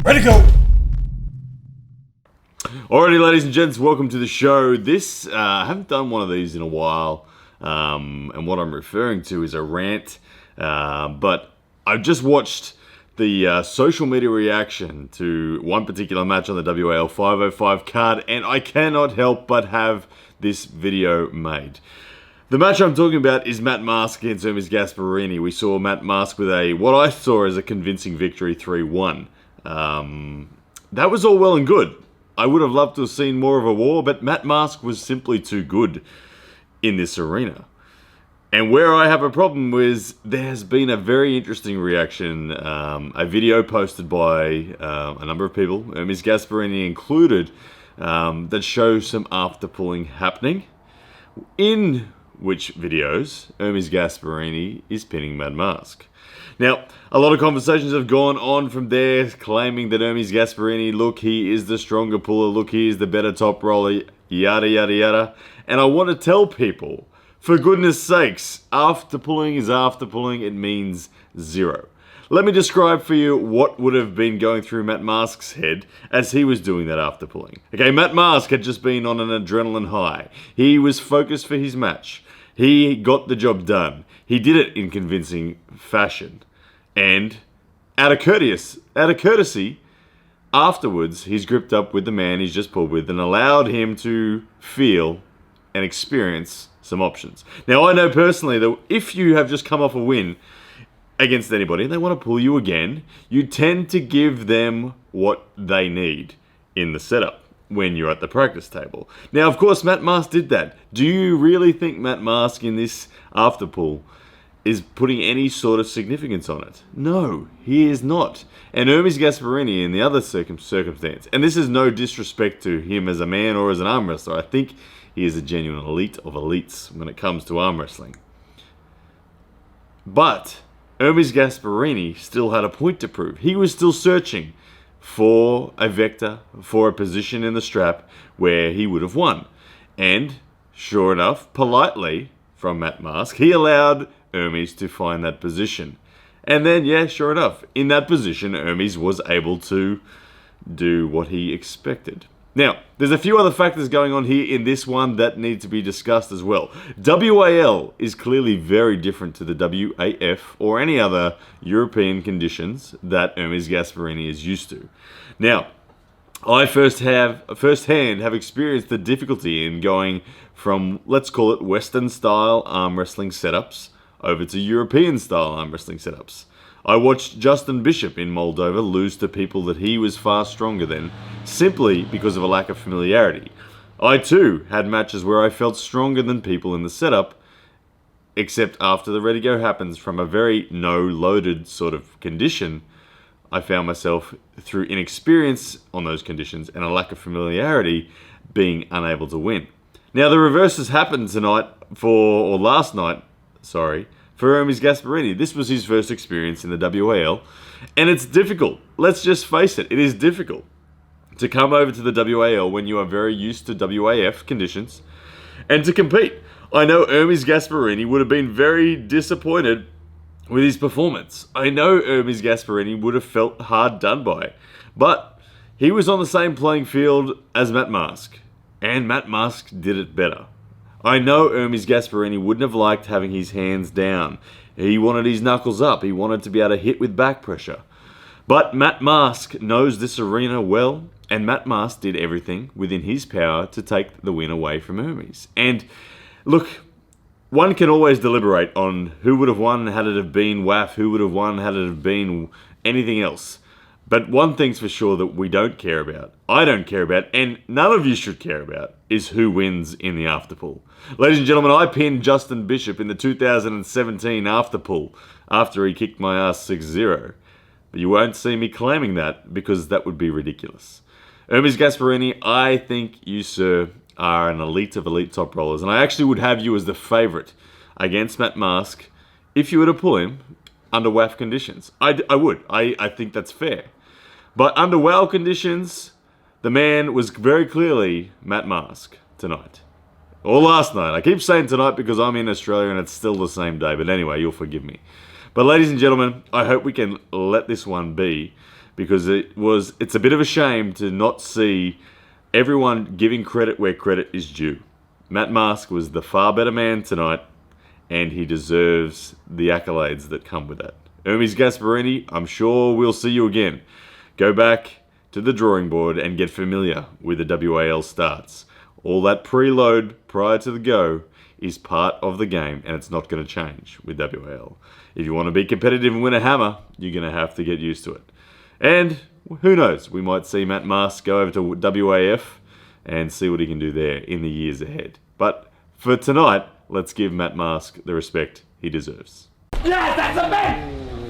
Ready to go! Alrighty, ladies and gents, welcome to the show. I haven't done one of these in a while, and what I'm referring to is a rant, but I've just watched the social media reaction to one particular match on the WAL 505 card, and I cannot help but have this video made. The match I'm talking about is Matt Mask against Hermes Gasperini. We saw Matt Mask with what I saw as a convincing victory, 3-1. That was all well and good. I would have loved to have seen more of a war, but Matt Mask was simply too good in this arena. And where I have a problem with, there has been a very interesting reaction, a video posted by a number of people, Hermes Gasperini included, that shows some after-pulling happening, in which videos Hermes Gasperini is pinning Matt Mask. Now, a lot of conversations have gone on from there, claiming that Hermes Gasperini, look, he is the stronger puller, look, he is the better top roller, yada, yada, yada. And I want to tell people, for goodness sakes, after pulling is after pulling, it means zero. Let me describe for you what would have been going through Matt Mask's head as he was doing that after pulling. Okay, Matt Mask had just been on an adrenaline high. He was focused for his match. He got the job done. He did it in convincing fashion. And out of courtesy, afterwards, he's gripped up with the man he's just pulled with and allowed him to feel and experience some options. Now, I know personally that if you have just come off a win against anybody and they want to pull you again, you tend to give them what they need in the setup when you're at the practice table. Now, of course, Matt Mask did that. Do you really think Matt Mask in this after pull is putting any sort of significance on it? No, he is not. And Hermes Gasperini in the other circumstance, and this is no disrespect to him as a man or as an arm wrestler, I think he is a genuine elite of elites when it comes to arm wrestling. But Hermes Gasperini still had a point to prove. He was still searching for a vector, for a position in the strap where he would have won. And sure enough, politely from Matt Mask, he allowed Hermes to find that position. And then, yeah, sure enough, in that position, Hermes was able to do what he expected. Now, there's a few other factors going on here in this one that need to be discussed as well. WAL is clearly very different to the WAF or any other European conditions that Hermes Gasperini is used to. Now, I firsthand have experienced the difficulty in going from, let's call it, Western-style arm wrestling setups over to European-style arm wrestling setups. I watched Justin Bishop in Moldova lose to people that he was far stronger than, simply because of a lack of familiarity. I too had matches where I felt stronger than people in the setup, except after the ready go happens from a very no-loaded sort of condition, I found myself, through inexperience on those conditions and a lack of familiarity, being unable to win. Now, the reverse has happened last night, for Hermes Gasperini. This was his first experience in the WAL, and it's difficult. Let's just face it, it is difficult to come over to the WAL when you are very used to WAF conditions and to compete. I know Hermes Gasperini would have been very disappointed with his performance. I know Hermes Gasperini would have felt hard done by, but he was on the same playing field as Matt Mask, and Matt Mask did it better. I know Hermes Gasperini wouldn't have liked having his hands down. He wanted his knuckles up. He wanted to be able to hit with back pressure. But Matt Mask knows this arena well, and Matt Mask did everything within his power to take the win away from Hermes. And look, one can always deliberate on who would have won had it have been WAF, who would have won had it have been anything else. But one thing's for sure that we don't care about, I don't care about, and none of you should care about, is who wins in the afterpull. Ladies and gentlemen, I pinned Justin Bishop in the 2017 afterpull after he kicked my ass 6-0. But you won't see me claiming that because that would be ridiculous. Hermes Gasperini, I think you, sir, are an elite of elite top rollers, and I actually would have you as the favourite against Matt Mask if you were to pull him under WAF conditions. I would. I think that's fair. But under WAL conditions, the man was very clearly Matt Mask tonight. Or last night. I keep saying tonight because I'm in Australia and it's still the same day. But anyway, you'll forgive me. But ladies and gentlemen, I hope we can let this one be. because it's a bit of a shame to not see everyone giving credit where credit is due. Matt Mask was the far better man tonight, and he deserves the accolades that come with that. Hermes Gasperini, I'm sure we'll see you again. Go back to the drawing board and get familiar with the WAL starts. All that preload prior to the go is part of the game, and it's not going to change with WAL. If you want to be competitive and win a hammer, you're going to have to get used to it. And who knows, we might see Matt Mask go over to WAF and see what he can do there in the years ahead. But for tonight, let's give Matt Mask the respect he deserves. Yes, that's a man!